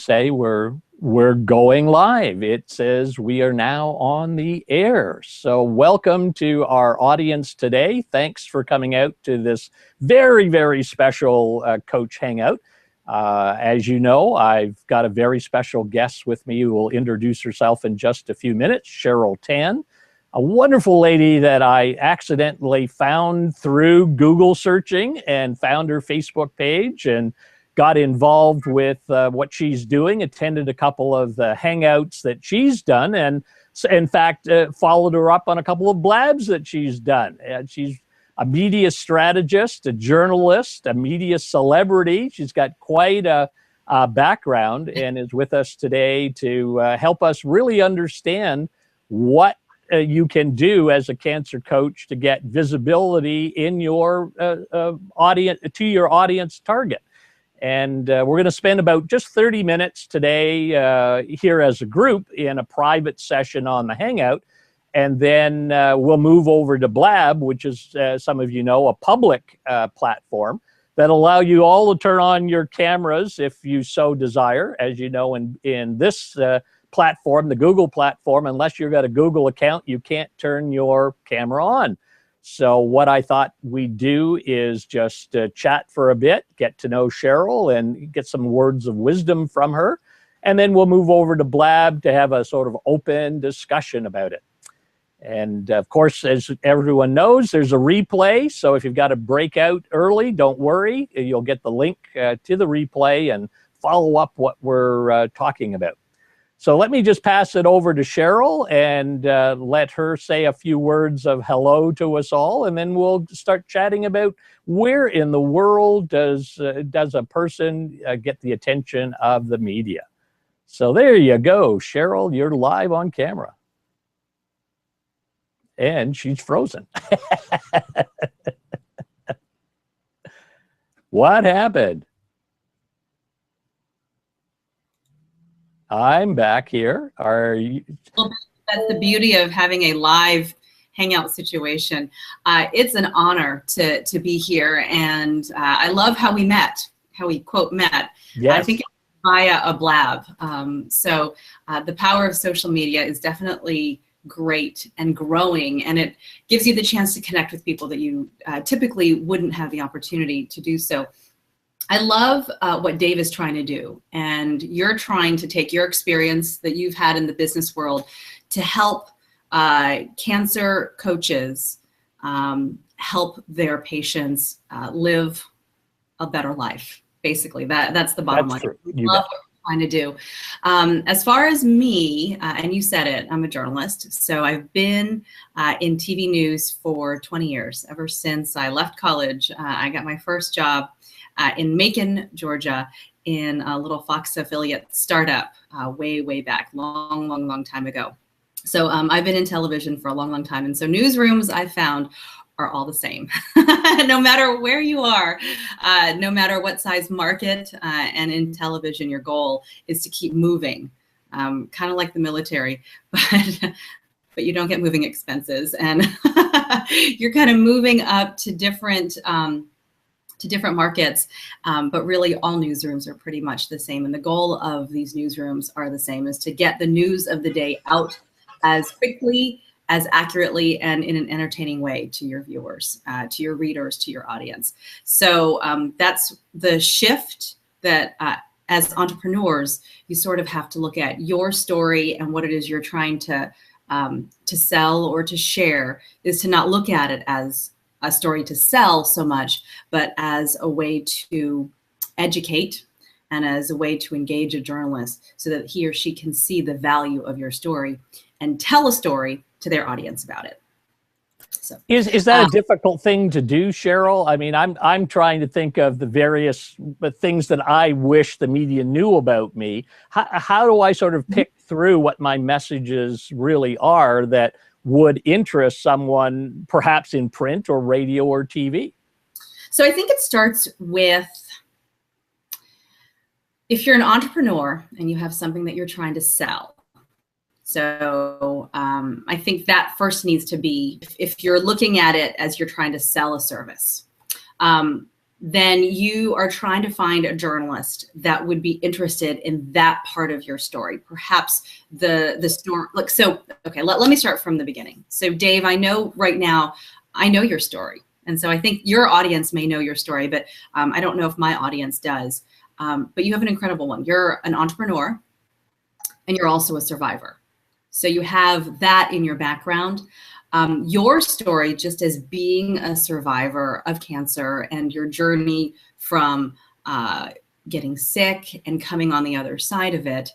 say we're going live. It says we are now on the air. So welcome to our audience today. Thanks for coming out to this very, very special Coach Hangout. As you know, I've got a very special guest with me who will introduce herself in just a few minutes, Cheryl Tan, a wonderful lady that I accidentally found through Google searching and found her Facebook page and got involved with what she's doing, attended a couple of the Hangouts that she's done, and in fact, followed her up on a couple of blabs that she's done. And she's a media strategist, a journalist, a media celebrity. She's got quite a background and is with us today to help us really understand what you can do as a cancer coach to get visibility in your audience, to your audience target. And we're going to spend about just 30 minutes today here as a group in a private session on the Hangout. And then we'll move over to Blab, which is, some of you know, a public platform that allow you all to turn on your cameras if you so desire. As you know, in this platform, the Google platform, unless you've got a Google account, you can't turn your camera on. So what I thought we'd do is just chat for a bit, get to know Cheryl and get some words of wisdom from her. And then we'll move over to Blab to have a sort of open discussion about it. And of course, as everyone knows, there's a replay. So if you've got to break out early, don't worry. You'll get the link to the replay and follow up what we're talking about. So let me just pass it over to Cheryl and let her say a few words of hello to us all. And then we'll start chatting about where in the world does a person get the attention of the media. So there you go, Cheryl, you're live on camera. And she's frozen. What happened? I'm back here. Are you? That's the beauty of having a live Hangout situation. It's an honor to be here, and I love how we met, how we quote met. Yes. I think via a blab. So the power of social media is definitely great and growing, and it gives you the chance to connect with people that you typically wouldn't have the opportunity to do so. I love what Dave is trying to do, and you're trying to take your experience that you've had in the business world to help cancer coaches help their patients live a better life. Basically, that's the bottom line. Love what you're trying to do. As far as me, and you said it, I'm a journalist. So I've been in TV news for 20 years, ever since I left college. I got my first job in Macon, Georgia, in a little Fox affiliate startup way back, long time ago. So I've been in television for a long time. And so newsrooms, I found, are all the same. No matter where you are, no matter what size market, and in television, your goal is to keep moving, kind of like the military, but you don't get moving expenses. And you're kind of moving up to different markets, but really all newsrooms are pretty much the same. And the goal of these newsrooms are the same, is to get the news of the day out as quickly, as accurately, and in an entertaining way to your viewers, to your readers, to your audience. So that's the shift that as entrepreneurs, you sort of have to look at your story and what it is you're trying to sell or to share, is to not look at it as a story to sell so much, but as a way to educate and as a way to engage a journalist so that he or she can see the value of your story and tell a story to their audience about it. So is that a difficult thing to do, Cheryl? I mean, I'm trying to think of the various things that I wish the media knew about me. How do I sort of pick through what my messages really are that would interest someone perhaps in print or radio or TV? So I think it starts with, if you're an entrepreneur and you have something that you're trying to sell. So I think that first needs to be, if you're looking at it as you're trying to sell a service, then you are trying to find a journalist that would be interested in that part of your story. Perhaps the story, like, so, okay, let me start from the beginning. So Dave, I know right now, I know your story. And so I think your audience may know your story, but I don't know if my audience does. But you have an incredible one. You're an entrepreneur and you're also a survivor. So you have that in your background. Your story, just as being a survivor of cancer and your journey from getting sick and coming on the other side of it,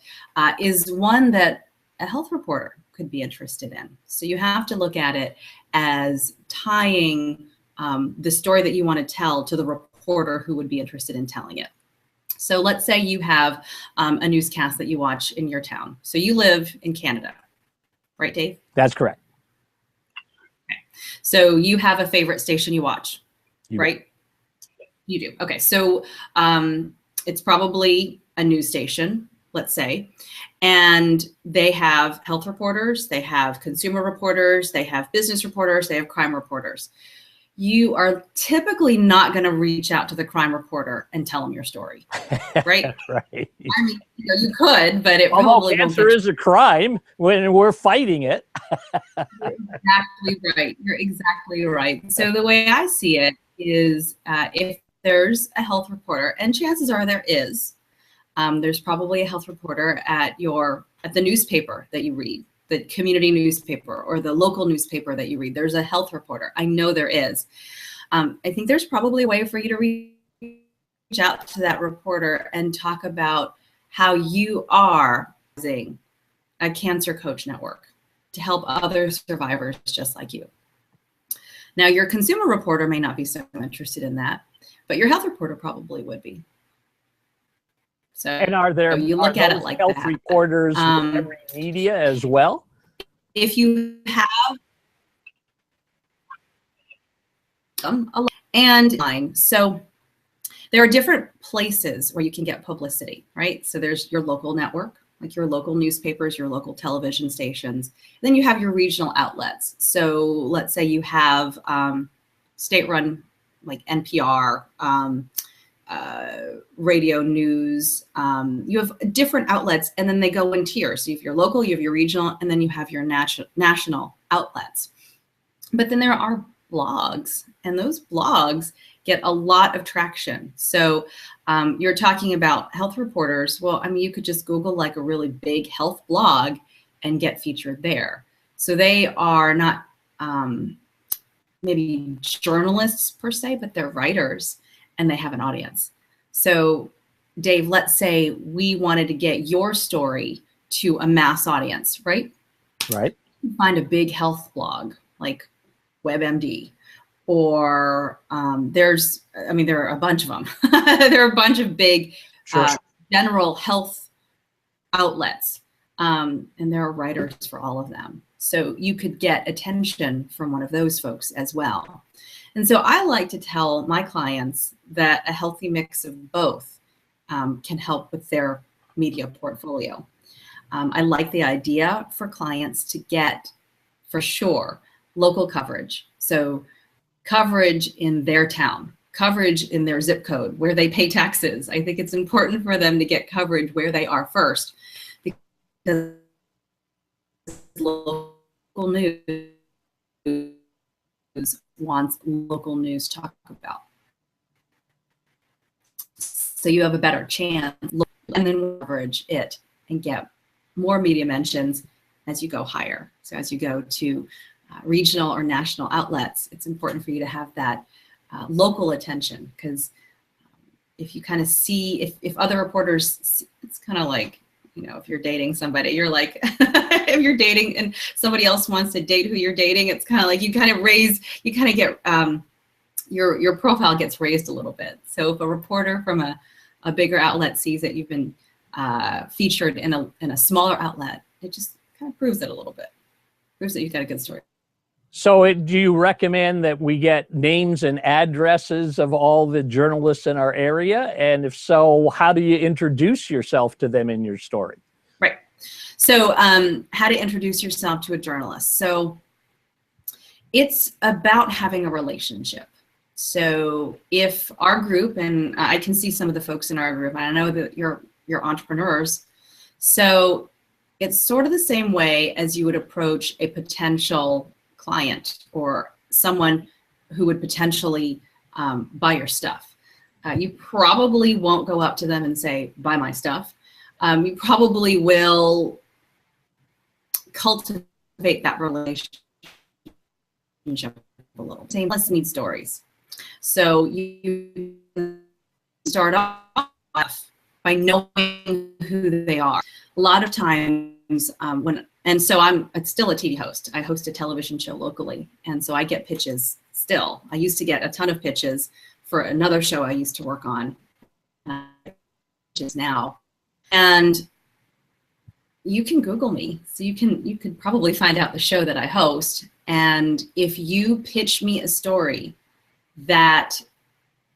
is one that a health reporter could be interested in. So you have to look at it as tying the story that you want to tell to the reporter who would be interested in telling it. So let's say you have a newscast that you watch in your town. So you live in Canada, right, Dave? That's correct. So you have a favorite station you watch, right? You do. Okay. So it's probably a news station, let's say, and they have health reporters, they have consumer reporters, they have business reporters, they have crime reporters. You are typically not going to reach out to the crime reporter and tell them your story, right? Right. I mean, you could, but it Although probably cancer is a crime when we're fighting it. You're exactly right. You're exactly right. So the way I see it is if there's a health reporter, and chances are there is, there's probably a health reporter at the newspaper that you read, the community newspaper or the local newspaper that you read. There's a health reporter. I know there is. I think there's probably a way for you to reach out to that reporter and talk about how you are using a cancer coach network to help other survivors just like you. Now, your consumer reporter may not be so interested in that, but your health reporter probably would be. So, and are you look at it like health that. reporters in every media as well? If you have a lot, and so there are different places where you can get publicity, right? So there's your local network, like your local newspapers, your local television stations. Then you have your regional outlets. So let's say you have state-run, like NPR, radio news. You have different outlets, and then they go in tiers. So you have your local, you have your regional, and then you have your national outlets. But then there are blogs, and those blogs get a lot of traction. So you're talking about health reporters. Well, I mean, you could just Google like a really big health blog and get featured there. So they are not maybe journalists per se, but they're writers and they have an audience. So Dave, let's say we wanted to get your story to a mass audience, right? Right. Find a big health blog like WebMD, or there are a bunch of them. There are a bunch of big general health outlets, and there are writers for all of them. So you could get attention from one of those folks as well. And so I like to tell my clients that a healthy mix of both can help with their media portfolio. I like the idea for clients to get, for sure, local coverage. So coverage in their town, coverage in their zip code, where they pay taxes. I think it's important for them to get coverage where they are first, because local news wants local news to talk about. So you have a better chance, and then coverage it and get more media mentions as you go higher. So as you go to regional or national outlets, it's important for you to have that local attention, because if you kind of see, if other reporters, it's kind of like, you know, if you're dating somebody, you're like, if you're dating and somebody else wants to date who you're dating, it's kind of like you kind of get, your profile gets raised a little bit. So if a reporter from a bigger outlet sees that you've been featured in a smaller outlet, it just kind of proves it a little bit, proves that you've got a good story. So do you recommend that we get names and addresses of all the journalists in our area? And if so, how do you introduce yourself to them in your story? Right. So how to introduce yourself to a journalist. So it's about having a relationship. So if our group, and I can see some of the folks in our group, and I know that you're entrepreneurs, so it's sort of the same way as you would approach a potential client or someone who would potentially buy your stuff. You probably won't go up to them and say, buy my stuff. You probably will cultivate that relationship a little. Same, let's need stories. So you start off by knowing who they are. A lot of times so I'm still a TV host. I host a television show locally. And so I get pitches still. I used to get a ton of pitches for another show I used to work on, which is now. And you can Google me. So you could probably find out the show that I host. And if you pitch me a story that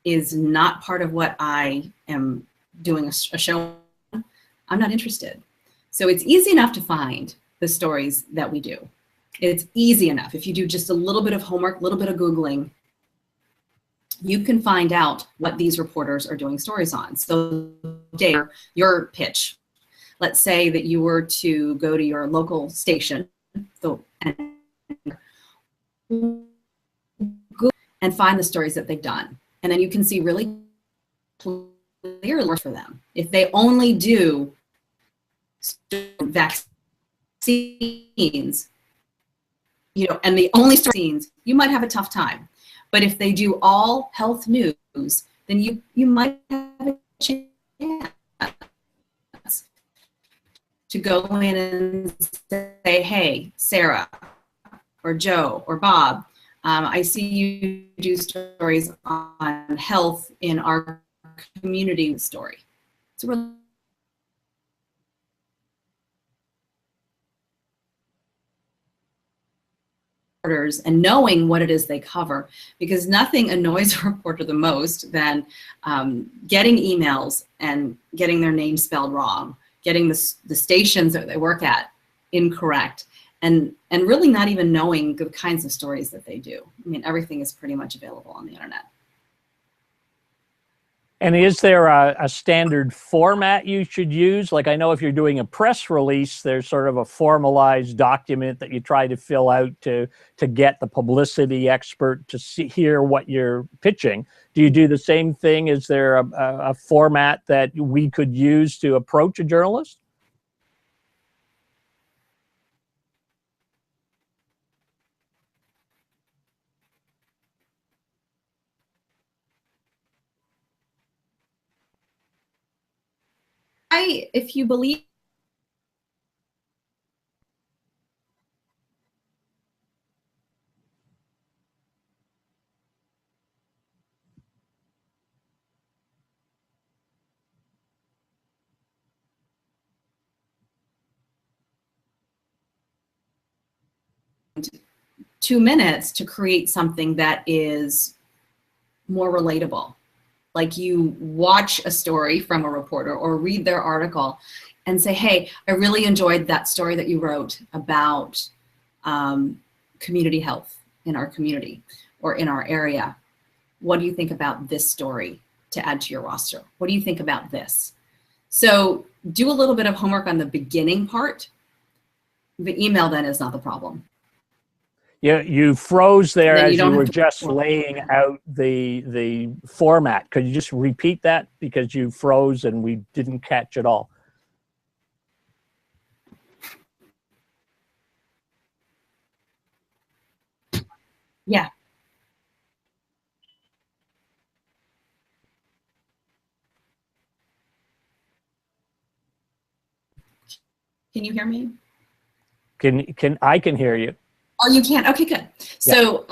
is not part of what I am doing a show on, I'm not interested. So it's easy enough to find the stories that we do. It's easy enough. If you do just a little bit of homework, a little bit of Googling, you can find out what these reporters are doing stories on. So Dave, your pitch, let's say that you were to go to your local station and find the stories that they've done. And then you can see really clearly for them. If they only do vaccines, and the only vaccines, you might have a tough time. But if they do all health news, then you might have a chance to go in and say, hey, Sarah or Joe or Bob, I see you do stories on health in our community story. It's a reporters and knowing what it is they cover, because nothing annoys a reporter the most than getting emails and getting their name spelled wrong, getting the stations that they work at incorrect, and really not even knowing the kinds of stories that they do. I mean, everything is pretty much available on the internet. And is there a standard format you should use? Like, I know if you're doing a press release, there's sort of a formalized document that you try to fill out to get the publicity expert to hear what you're pitching. Do you do the same thing? Is there a format that we could use to approach a journalist? If you believe ,2 minutes to create something that is more relatable. Like you watch a story from a reporter or read their article and say, hey, I really enjoyed that story that you wrote about community health in our community or in our area. What do you think about this story to add to your roster? What do you think about this? So do a little bit of homework on the beginning part. The email then is not the problem. You froze there as you were just laying out the format. Could you just repeat that, because you froze and we didn't catch it all? Yeah. Can you hear me? I can hear you. Oh, you can? Okay, good. So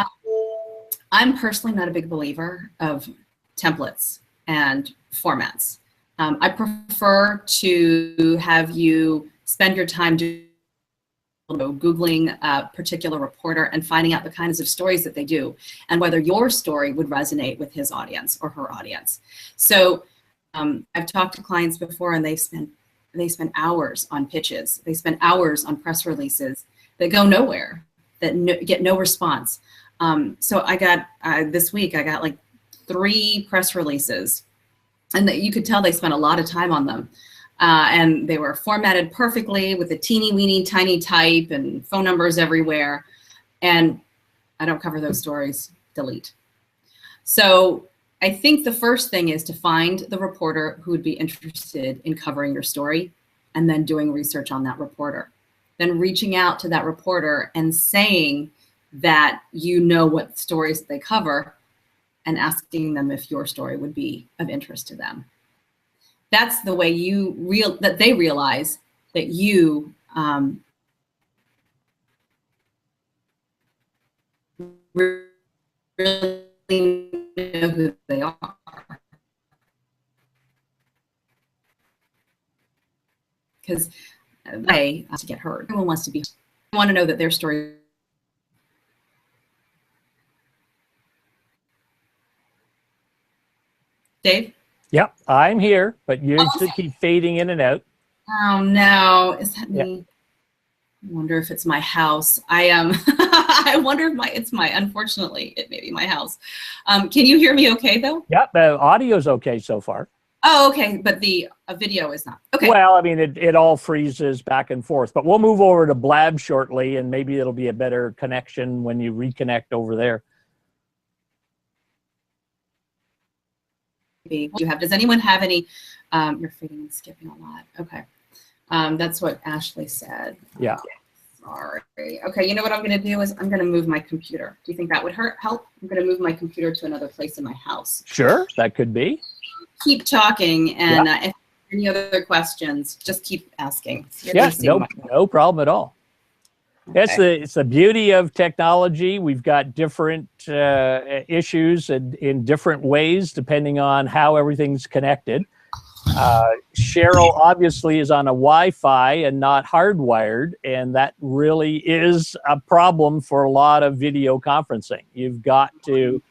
I'm personally not a big believer of templates and formats. I prefer to have you spend your time Googling a particular reporter and finding out the kinds of stories that they do and whether your story would resonate with his audience or her audience. So I've talked to clients before and they spend hours on pitches. They spend hours on press releases that go nowhere, that get no response. So I got, this week, I got like 3 press releases, and that you could tell they spent a lot of time on them. And they were formatted perfectly with a teeny weeny tiny type and phone numbers everywhere. And I don't cover those stories, delete. So I think the first thing is to find the reporter who would be interested in covering your story, and then doing research on that reporter. Then reaching out to that reporter and saying that you know what stories they cover, and asking them if your story would be of interest to them. That's the way that they realize that you really know who they are. Because they to get heard. Everyone wants to be. They want to know that their story. Dave? Yep, I'm here, but you keep fading in and out. Oh no, is that me? Yeah. I wonder if it's my house. I I wonder if it's my, unfortunately, it may be my house. Can you hear me okay though? Yep, the audio's okay so far. Oh, okay, but the video is not. Okay. Well, I mean, it all freezes back and forth, but we'll move over to Blab shortly, and maybe it'll be a better connection when you reconnect over there. Does anyone have any, you're fading and skipping a lot. Okay. That's what Ashley said. Yeah. Sorry. Okay, you know what I'm going to do is I'm going to move my computer. Do you think that would help? I'm going to move my computer to another place in my house. Sure, that could be. Keep talking, and if any other questions, just keep asking. Yes, no problem at all. Okay. It's the beauty of technology. We've got different issues in different ways depending on how everything's connected. Cheryl obviously is on a Wi-Fi and not hardwired, and that really is a problem for a lot of video conferencing. You've got to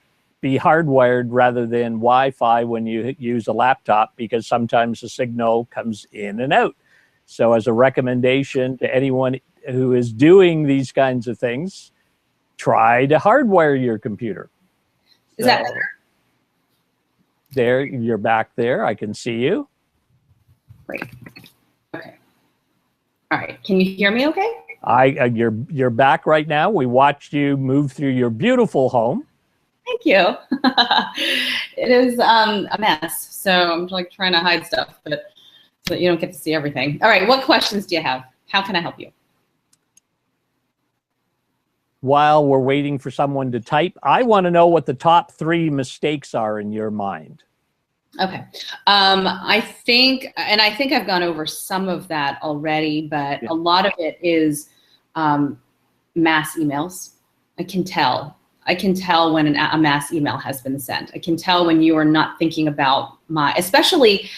be hardwired rather than Wi-Fi when you use a laptop, because sometimes the signal comes in and out. So as a recommendation to anyone who is doing these kinds of things, try to hardwire your computer. Is that better? There, you're back there. I can see you. Great. Okay. All right. Can you hear me okay? You're back right now. We watched you move through your beautiful home. Thank you. It is a mess, so I'm like trying to hide stuff, but so you don't get to see everything. All right. What questions do you have? How can I help you? While we're waiting for someone to type, I want to know what the top 3 mistakes are in your mind. Okay. I think I've gone over some of that already, but a lot of it is mass emails. I can tell when a mass email has been sent. I can tell when you are not thinking about especially,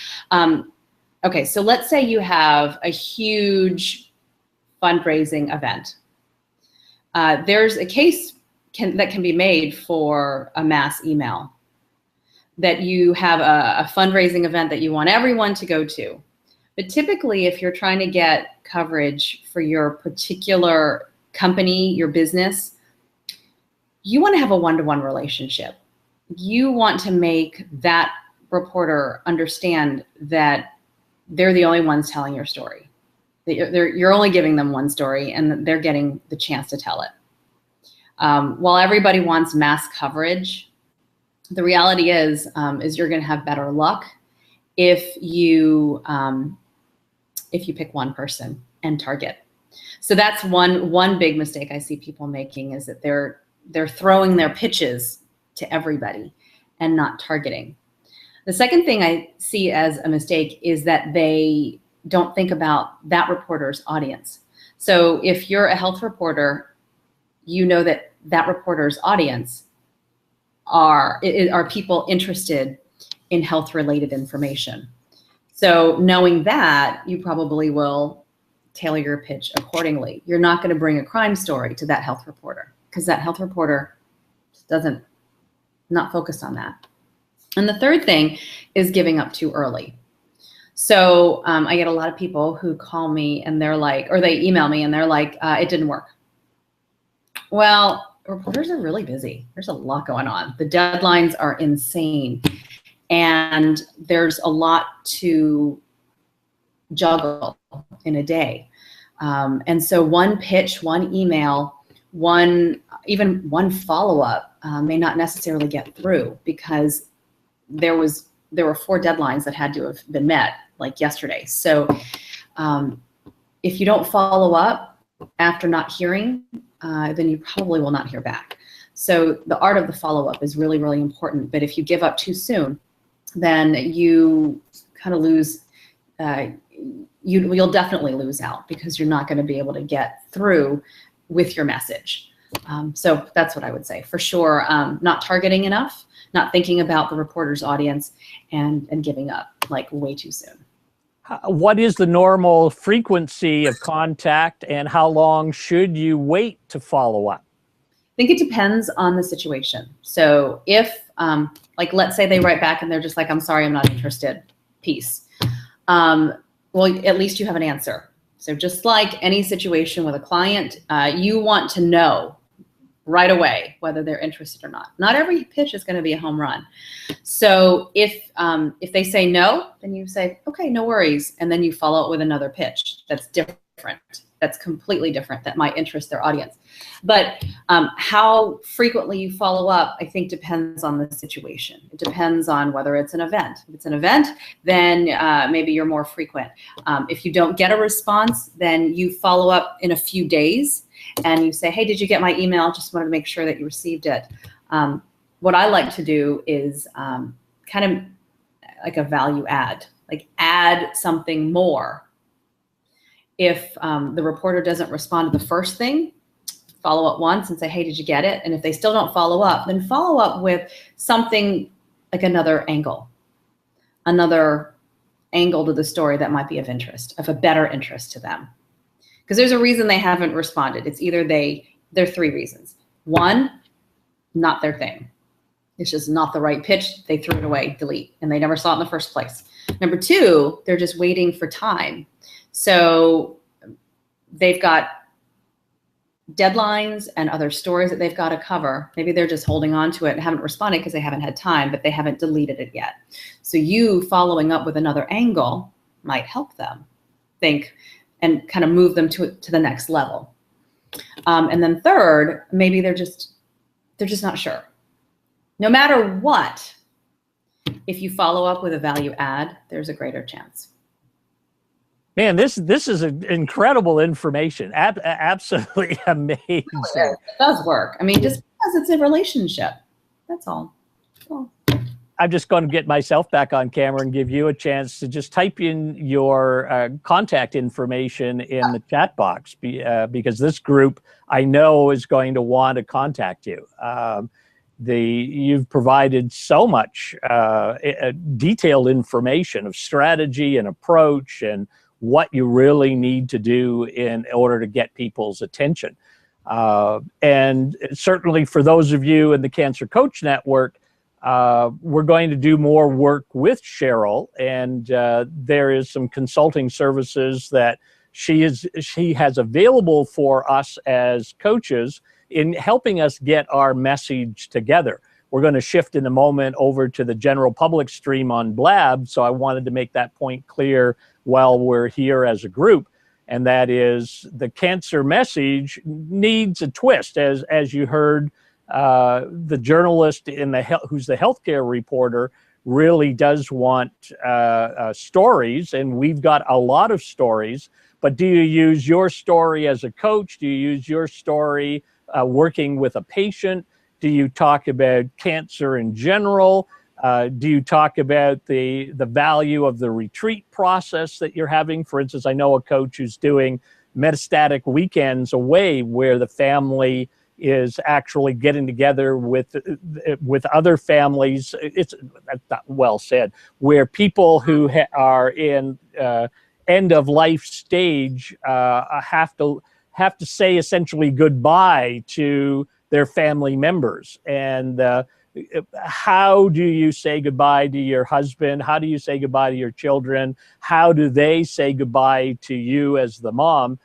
okay, so let's say you have a huge fundraising event. There's a case that can be made for a mass email, that you have a fundraising event that you want everyone to go to. But typically, if you're trying to get coverage for your particular company, your business, you want to have a one-to-one relationship. You want to make that reporter understand that they're the only ones telling your story. You're only giving them one story, and they're getting the chance to tell it. While everybody wants mass coverage, the reality is you're going to have better luck if you pick one person and target. So that's one big mistake I see people making, is that they're throwing their pitches to everybody and not targeting. The second thing I see as a mistake is that they don't think about that reporter's audience. So if you're a health reporter, you know that reporter's audience are people interested in health-related information. So knowing that, you probably will tailor your pitch accordingly. You're not going to bring a crime story to that health reporter, because that health reporter not focused on that. And the third thing is giving up too early. So I get a lot of people who call me and they're like, or they email me and they're like, it didn't work. Well, reporters are really busy. There's a lot going on. The deadlines are insane. And there's a lot to juggle in a day. And so one pitch, one email, even one follow-up may not necessarily get through because there were 4 deadlines that had to have been met, like yesterday. So if you don't follow up after not hearing, then you probably will not hear back. So the art of the follow-up is really, really important. But if you give up too soon, then you kind of lose, you'll definitely lose out because you're not going to be able to get through with your message. So that's what I would say. For sure, not targeting enough, not thinking about the reporter's audience, and giving up like way too soon. What is the normal frequency of contact, and how long should you wait to follow up? I think it depends on the situation. So if, like, let's say they write back and they're just like, I'm sorry, I'm not interested, peace. Well, at least you have an answer. So just like any situation with a client, you want to know right away whether they're interested or not. Not every pitch is going to be a home run. So if they say no, then you say, okay, no worries. And then you follow up with another pitch that's different, that's completely different, that might interest their audience. But how frequently you follow up, I think, depends on the situation. It depends on whether it's an event. If it's an event, then maybe you're more frequent. If you don't get a response, then you follow up in a few days and you say, hey, did you get my email? Just wanted to make sure that you received it. What I like to do is kind of like a value add, like add something more. If the reporter doesn't respond to the first thing, follow up once and say, hey, did you get it? And if they still don't follow up, then follow up with something like another angle to the story that might be of interest, of a better interest to them. Because there's a reason they haven't responded. It's either there are 3 reasons. 1, not their thing. It's just not the right pitch. They threw it away, delete, and they never saw it in the first place. Number 2, they're just waiting for time. So they've got deadlines and other stories that they've got to cover. Maybe they're just holding on to it and haven't responded because they haven't had time, but they haven't deleted it yet. So you following up with another angle might help them think and kind of move them to the next level. And then 3rd, maybe they're just not sure. No matter what, if you follow up with a value add, there's a greater chance. Man, this is incredible information. Absolutely amazing. It does work. I mean, just because it's a relationship, that's all. I'm just going to get myself back on camera and give you a chance to just type in your contact information in the chat box because this group I know is going to want to contact you. You've provided so much detailed information of strategy and approach and what you really need to do in order to get people's attention. And certainly for those of you in the Cancer Coach Network, we're going to do more work with Cheryl, and there is some consulting services that she has available for us as coaches in helping us get our message together. We're going to shift in a moment over to the general public stream on Blab, so I wanted to make that point clear while we're here as a group, and that is the cancer message needs a twist, as you heard. The journalist who's the healthcare reporter really does want stories, and we've got a lot of stories, but do you use your story as a coach? Do you use your story working with a patient? Do you talk about cancer in general? Do you talk about the value of the retreat process that you're having? For instance, I know a coach who's doing metastatic weekends away where the family is actually getting together with other families. It's not well said, where people who are in end of life stage have to say essentially goodbye to their family members. And how do you say goodbye to your husband? How do you say goodbye to your children? How do they say goodbye to you as the mom?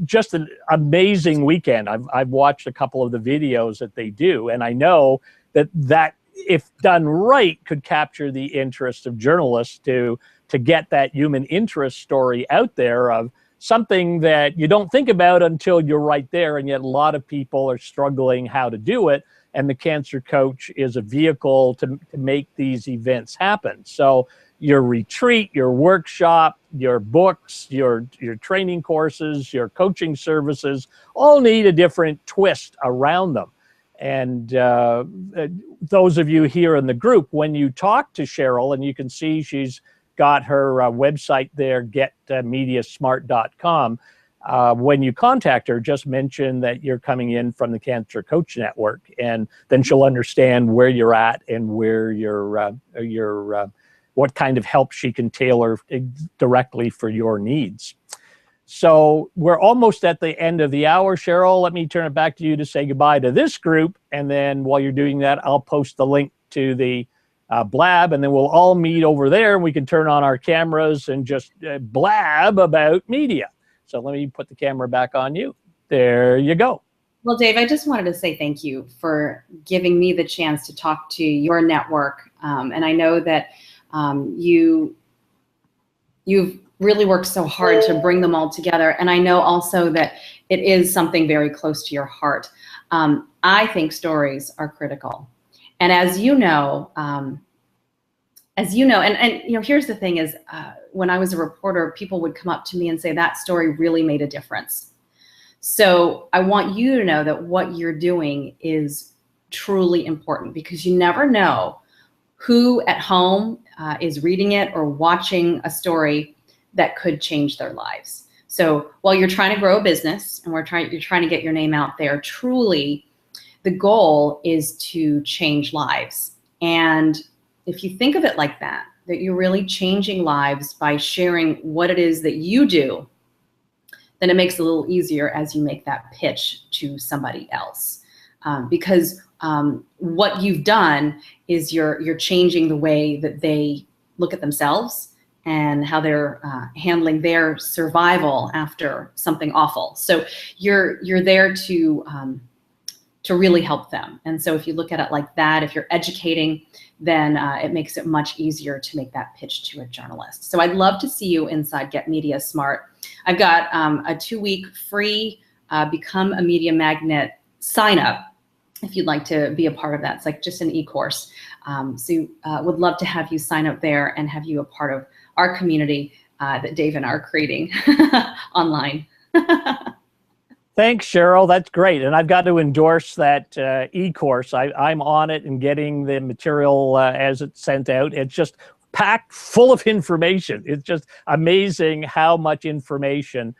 just an amazing weekend. I've watched a couple of the videos that they do, and I know that if done right, could capture the interest of journalists to get that human interest story out there of something that you don't think about until you're right there, and yet a lot of people are struggling how to do it, and the Cancer Coach is a vehicle to make these events happen. So your retreat, your workshop, your books, your training courses, your coaching services all need a different twist around them. And those of you here in the group, when you talk to Cheryl, and you can see she's got her website there, getmediasmart.com. When you contact her, just mention that you're coming in from the Cancer Coach Network, and then she'll understand where you're at and where what kind of help she can tailor directly for your needs. So we're almost at the end of the hour. Cheryl, let me turn it back to you to say goodbye to this group. And then while you're doing that, I'll post the link to the blab, and then we'll all meet over there, and we can turn on our cameras and just blab about media. So let me put the camera back on you. There you go. Well, Dave, I just wanted to say thank you for giving me the chance to talk to your network. And I know that you've really worked so hard to bring them all together. And I know also that it is something very close to your heart. I think stories are critical. And as you know, and here's the thing is, when I was a reporter, people would come up to me and say, that story really made a difference. So I want you to know that what you're doing is truly important, because you never know who at home is reading it or watching a story that could change their lives. So while you're trying to grow a business and you're trying to get your name out there, truly the goal is to change lives. And if you think of it like that you're really changing lives by sharing what it is that you do, then it makes it a little easier as you make that pitch to somebody else. Because what you've done is you're changing the way that they look at themselves and how they're handling their survival after something awful. So you're there to really help them. And so if you look at it like that, if you're educating, then it makes it much easier to make that pitch to a journalist. So I'd love to see you inside Get Media Smart. I've got a 2-week free Become a Media Magnet sign up if you'd like to be a part of that. It's like just an e-course. So would love to have you sign up there and have you a part of our community that Dave and I are creating online. Thanks, Cheryl. That's great. And I've got to endorse that e-course. I'm on it and getting the material as it's sent out. It's just packed full of information. It's just amazing how much information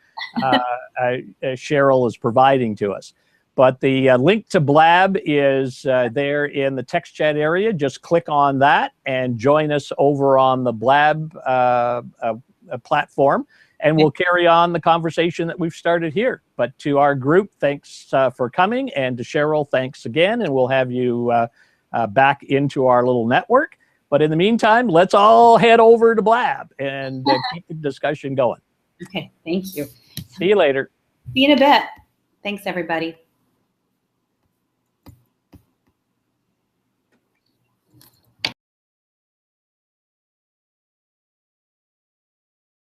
Cheryl is providing to us. But the link to Blab is there in the text chat area. Just click on that and join us over on the Blab platform. And we'll carry on the conversation that we've started here. But to our group, thanks for coming. And to Cheryl, thanks again. And we'll have you back into our little network. But in the meantime, let's all head over to Blab and keep the discussion going. Okay, thank you. See you later. See you in a bit. Thanks, everybody.